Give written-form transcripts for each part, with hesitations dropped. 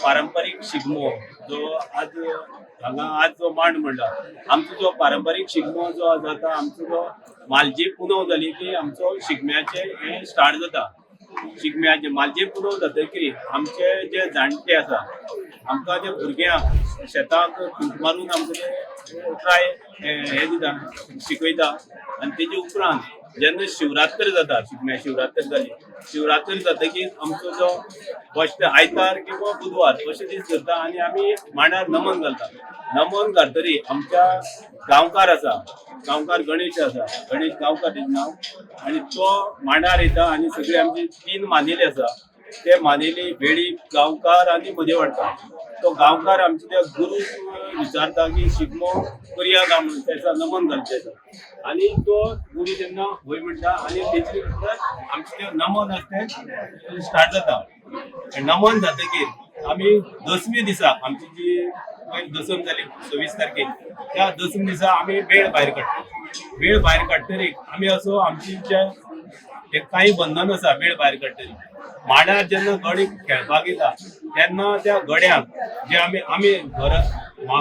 पारंपरिक शिगमो जो आज जो मांड म्हणला आमचो जो पारंपरिक शिगमो जो जाता आमचो जो मालजी पुनव जाली की आमचो शिगम्याचे हे स्टार्ट जाता। शिगम्याचे मालजी पुनव जातकीर आमचे जे जाणटे आसा आमकां ते भुरग्यांक शेताक फूंक मारून आमकां ते ट्राय हे दिता शिकयता आनी तेजे उपरांत जेन्ना शिवरात्र जाता शिगम्या शिवरात्र जाली शिवरात्र जातकीर आमचो जो फस्ट आयतार किंवा बुधवार अशे दीस करता आनी आमी मांडार नमन घालता। नमन घालतरी आमच्या गांवकार आसा गांवकार गणेश आसा गणेश गांवकार तेजें नांव आनी तो मांडार येता आनी सगळे आमचे 3 मानेले आसा ते मानेली वेळी गांवकार आनी मदें वाडटा। तो गांवकार आमचे त्या गुरू विचारता की शिगमो करया काय म्हणून त्याचा नमन घालचें आनी तो गुरू जेन्ना वय म्हणटा आनी तेचे नंतर आमचे जे नमन आसता तें स्टार्ट जाता। नमन जातकीर आमी दसमी दिसा आमची जी दसम जाली 26 तारखेक त्या दसमी दिसा आमी वेळ भायर काडटा। वेळ भायर काडटरी आमी असो आमची जे काही बंधन आसा वेळ भायर काडटरी मांडार जेन्ना गडे खेळपाक येता तेन्ना त्या गड्यांक जे आमी घर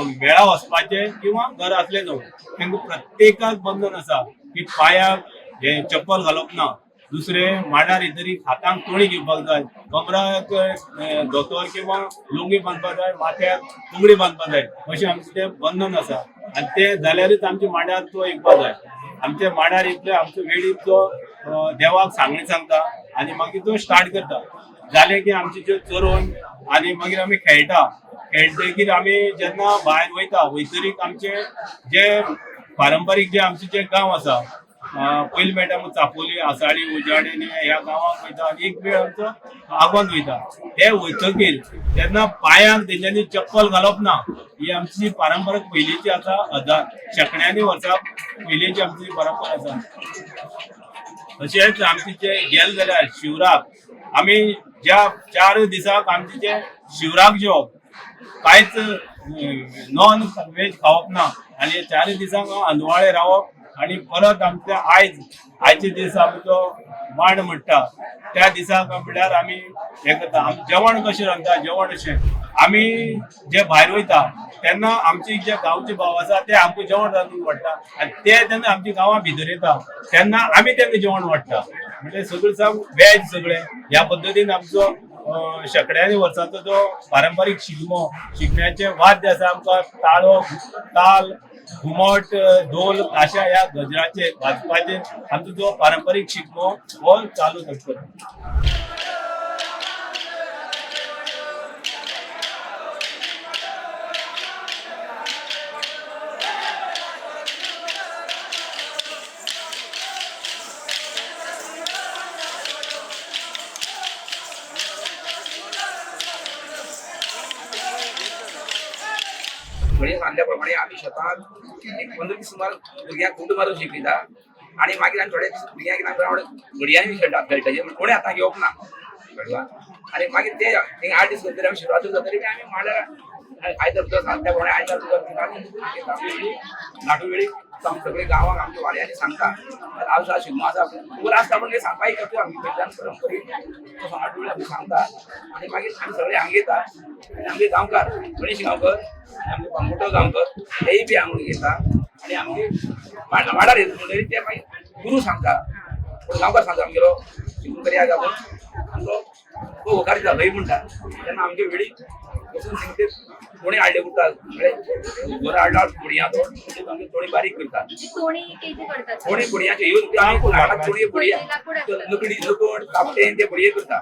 मेळा वचपाचे किंवा घर असले जावं तांकां प्रत्येकाक बंधन आसा की पांयाक हे चप्पल घालप ना। दुसरे मांडार येतरी हातांक तोणी घेवपाक जाय कमराक धोतर किंवा लुंगी बांदपाक जाय माथ्याक फुगडी बांदपाक जाय अशें आमचें तें बंधन आसा आनी तें जाल्यारूच आमच्या मांडार तो येवपाक जाय। आमच्या मांडार येतले आमचो वेळीप जो देवाक सांगणी सांगता आनी मागीर तो स्टार्ट करता जालें की आमचे जे चरोवन आनी मागीर आमी खेळटकीर आमी जेन्ना भायर वयतरी आमचे जे पारंपारीक जे आमचे जे गांव आसा पयलीं मेळटा चापोली आसाळी उजाडे ह्या गांवांक वयता आनी एक वेळ आमचो आगोंद वयता ते वयतकीर तेन्ना पांयांक तेंच्यांनी चप्पल घालप ना ही आमची पारंपरा पयलींची आसा शेकड्यांनी वर्सां पयलींची आमची परंपरा आसा। तशेंच आमचे जे गेले जाल्यार शिवराक आमी ज्या 4 दिसाक आमचे जे शिवराक जेवप कांयच नॉन वेज खावप ना आनी 4 दिसांक अंदवाळे रावप आनी परत आमच्या आयचे दीस आमचो मांड म्हणटा त्या दिसाक म्हळ्यार आमी हे करता आमी जेवण कशें रांदता जेवण अशें आमी जे भायर वयता तेन्ना आमचे जे गांवचे भाव आसा ते आमकां जेवण रांदून वाडटा आनी ते जेन्ना आमच्या गांवां भितर येता तेन्ना आमी तांकां जेवण वाडटा म्हणजे सगळें सांग वेज सगळें ह्या पद्दतीन आमचो शेकड्यांनी वर्सांचो जो पारंपारीक शिगम्याचे वाद्य आसा आमकां ताळो ताल घुमट ढोल ताशा ह्या गजराचे वाजपाचे आमचो जो पारंपारीक शिगमो हो चालू आसता। म्हणजे सांगल्याप्रमाणे आम्ही शेतात 15 दीस सुमार भुरग्यांक कुंड मारून शिकयता आणि मागीर आमी थोडे भुरग्यांक घडयांनी खेळटाचे कोणी आतां घेवप ना कळ्ळा आनी मागीर ते 8 दीस करतरी आमी शिवरात्री जातरी आमी मांडार आयतार उदक सांगल्या प्रमाणे आयतार उदक नाटू वेळी सगळे गांवांक आमच्या वाड्यांनी सांगता आज शिगमो आसा वर आसता पूण सांगपा एक आमी कडल्यान परंपरीक तो नाटू वेळी आमी सांगता आनी मागीर आमी सगळे हांगा येता आनी आमचे गांवकार गणेश गांवकर आमचे पंगोटो गांवकर तेय बी हांगा येता आनी आमगे मांडार येता म्हणटरी ते मागीर गुरू सांगता पूण गांवकार सांगता आमगेलो शिगमो करया जालो आमचो तो होकार दिता लय म्हणटा तेन्ना आमचे वेळी बसून तेंचे कोणी हाडले उरतात बरो हाडला पुडयां थोडी बारीक करतात थोडी पुडयांचे ह्यो आमी लाकडाक थोडी पुडया लकडी लकड कापटे ते पुडये करता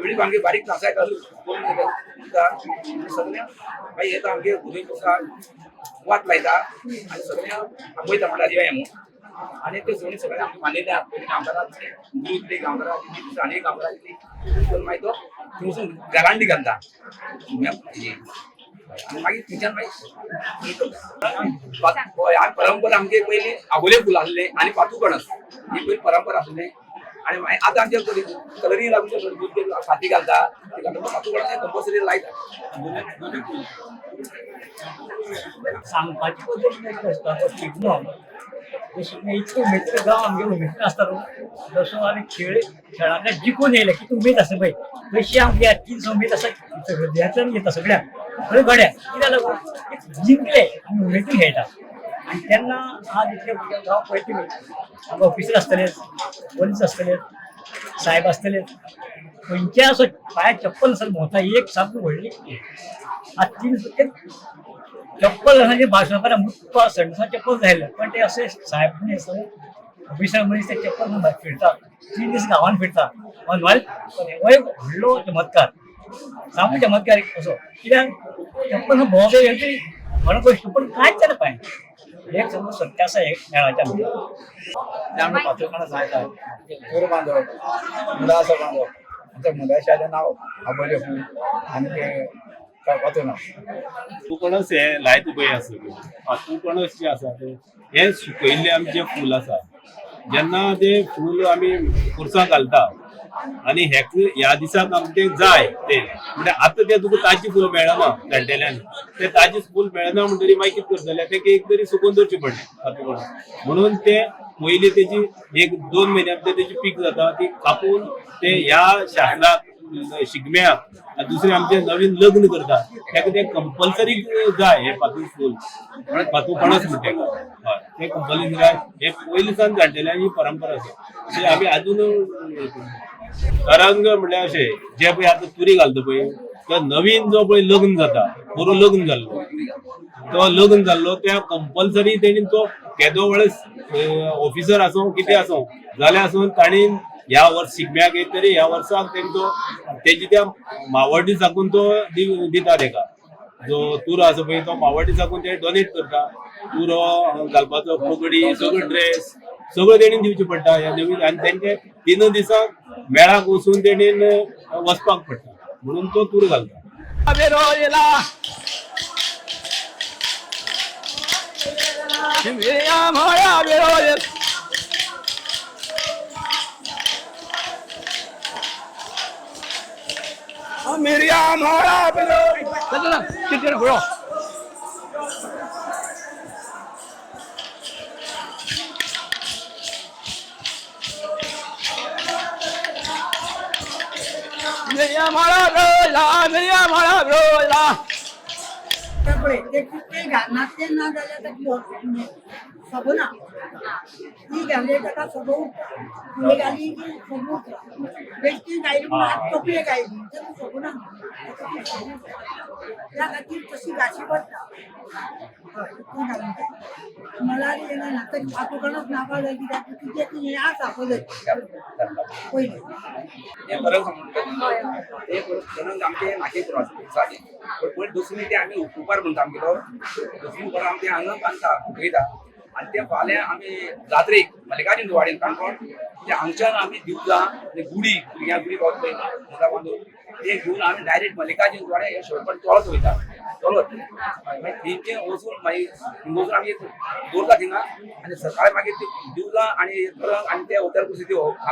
वेळी आमगे बारीक तासाय सगळ्या मागीर येता आमगे भुरगीं करता वात लायता आनी सगळ्या वयता म्हणटा दिवया म्हणून आणि ते सोनी सगळे आमचे मानलेले आमदारां गुरुतली गांवकारां आनी गांवकारां मागीर तो थंयसून गरांडी घालता आनी मागीर थंयच्यान मागीर परंपरा आमगे पयलीं आबोले फूल आसलें आनी पातूकणस ही पयलीं परंपरा आसलें आनी मागीर आतां आमचे कलरी लागून फाती घालता पातूकणस कंपल्सरी लायता सांगपाची पद्दत शिगमो इतकं उमेद गाव आमगे उमेद असतात जसं आम्ही खेळाकडे जिंकून येईल की उमेद असं बाई पैसे आमगे 300 उमेद असं ह्याचं येतं सगळ्या गड्या कित्याक जिंकले आम्ही उमेदीन खेळतात आणि त्यांना आज इतले गाव पळयते आमकां ऑफिसर आसतले पोलीस आसतले साहेब आसतले खंयचे असो पांयाक चप्पल आसत भोंवता एक सामकी व्हडली आज 3 चप्पल म्हणजे भाषणाकडे मुक्का संडसा चप्पल जायला पण ते असे साहेब असं ऑफिसर मनीस ते चप्पल फिरतात 3 दीस गांवांत फिरतात वय व्हडलो चमत्कार सामको चमत्कार असो कित्याक चप्पल भोंवता येतरी म्हणून गोष्ट पण कांयच जालें पांय एक समज सत्य आसा एक मेळाच्या भितर ते आमी पातळपणां सांगता चोर बांदप मुला आसा बांदप आमच्या मुलाशाचें नांव आबोले फूल आनी ते पातोळनाथ तू कणस हे लायत पळय आसा तू कणस जे आसा ते हे सुकयल्ले आमचे फूल आसा जेन्ना ते फूल आमी खुर्सां घालता आणि ह्या दिसाक आमकां ते जाय ते म्हणजे आता ते तुका ताजी फूल मेळना जाणटेल्यांनी ते ताजी फूल मेळना म्हणटरी मागीर कितें करतले ते एक तरी सुकोवन दवरची पडले म्हणून ते पयली तेजी 1-2 म्हयन्यां भितर तेजी पीक जाता ती कापून ते ह्या शास्त्राक शिगम्याक दुसरे आमचे नवीन लग्न करता ताका ते कंपल्सरी जाय हे पातूळ फूल पातू पणस म्हणटा हय ते कंपल्सरी जाय हे पयलींसान जाणटेल्यांची परंपरा आसा अशें आमी अजून तरंग म्हळ्यार अशें जे पळय आतां तुरी घालता पळय तो नवीन जो पळय लग्न जाता बरो लग्न जाल्लो तो लग्न जाल्लो त्या कंपल्सरी तेणी तो केदो वेळेस ऑफिसर आसूं कितें आसूं जाल्यार आसून ताणी ह्या वर्स शिगम्याक येत तरी ह्या वर्साक तेंचो तेजी त्या मावड्डी साकून तो दिता तेका जो तुरो आसा पळय तो मावड्डी साकून ते डोनेट करता तुरो घालपाचो फुगडी सगळो ड्रेस सगळं तेणीन दिवचे पडटा ह्या नवीन आनी तेंचे 3 दिसांक मेळाक वचून तेणीन वचपाक पडटा म्हणून तो तुरो घालता Miriam, hola, pero... ¿Qué tiene, bro? Miriam, hola, bro, la, Miriam, hola, bro, la. ते घालणार ते ना जाल्यार ताका सबना ती घाले ताका सब ती घाली की सब बेश्टी गायली म्हणून आज कपडे गायली तर सबना त्या खातीर तशी गाशी पडटा ती घालून मला येना ना तरी पातोकणच नाका जाय कित्याक कितें ती हें आसा पळय पयलीं हे बरं म्हणतो ते म्हणून आमचे मागे क्रॉस पण दुसरी ते आम्ही उपार म्हणतो आमगेलो दुसरी बरं आमचे हांगा बांदता उकयता आणि ते फाल्यां आमी जात्रेक मल्लिकार्जुन वाडीन काणकोण ते हांगच्यान आमी दिवला गुडी भुरग्यां गुडी पावता मुला बांदून ते घेवन आमी डायरेक्ट मल्लिकार्जुन वाडे हे शोरपट चलत वयता चलत मागीर थंयचे वचून मागीर थिंग वचून आमी दवरता थिंगा आनी सकाळी मागीर ते दिवला आनी आनी ते उतर कुशी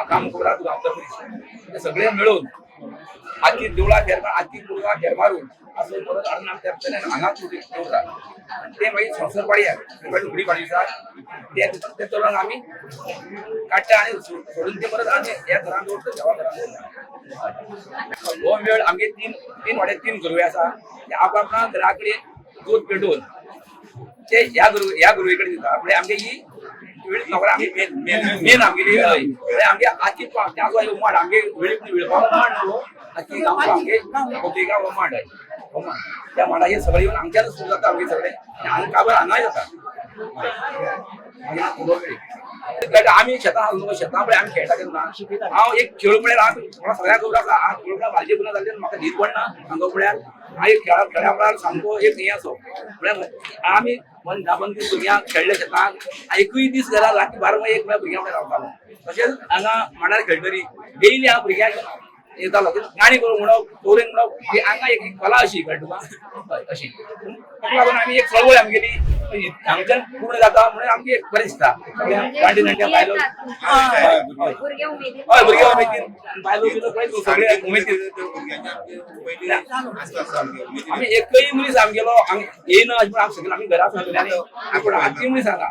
काम खबर उतर सगळे मेळून आख्खी देवळा फेर आख्खी कुरगा फेर मारून असं परत हाडून आमी त्या हांगा दवरता ते मागीर संवसारपाडी गुडी पाडी आसा ते तोरण आमी काडटा आनी सोडून ते परत आमी ह्या घरान दवरता देवा घरान दवरता हो मेळ आमगे तीन वाड्यार 3 गुरवे आसा ते आपल्या घरा कडेन दूध पेटोवन ते ह्या गुरवे कडेन दिता म्हणजे आमगे ही वेळीच नोकरा आमी मेन आमगेली आमगे आख्खी त्या माड आमगे वेळीच विळपाक माड न्हू आख्खी गांवां आमगे गोटेगांव हो माड त्या माडाचेर सगळे येवन आमच्याच सुरू जाता आमगे सगळे हांगा काबार हांगाय जाता आमी शेतां शेतां पळय आमी खेळटा तेन्ना हांव एक खेळ म्हळ्यार म्हाका सगळ्याक खबर आसा हांव खेळ म्हळ्यार म्हाजे गुन्हा जाल्ले म्हाका न्हीद पडना हांगा म्हळ्यार हांव एक खेळ्या म्हळ्यार सामको एक हें असो म्हळ्यार आमी बंदी भुरग्यांक खेळ्ळे शेतांत एकूय दीस घरा राती 12 एक म्हळ्यार भुरग्यां कडेन रावतालो तशेंच हांगा मांडार खेळटरी डेली हांव भुरग्यांक येतालो गाणी करूं म्हणप तोरेन म्हणप ही हांगा एक कला अशी कळ्ळें तुका अशी ताका लागून आमी एक चळवळ आमगेली हांगच्यान पूर्ण जाता म्हणून आमगे एक बरें दिसता जाणटे जाणट्या बायलो हय भुरगे उमेदीन बायलो बिलो पळय सगळे उमेदीन आमी एकय मनीस आमगेलो येयना अशें म्हणून आमी सगळे आमी घरा सांगले आनी पूण आजची मनीस सांगा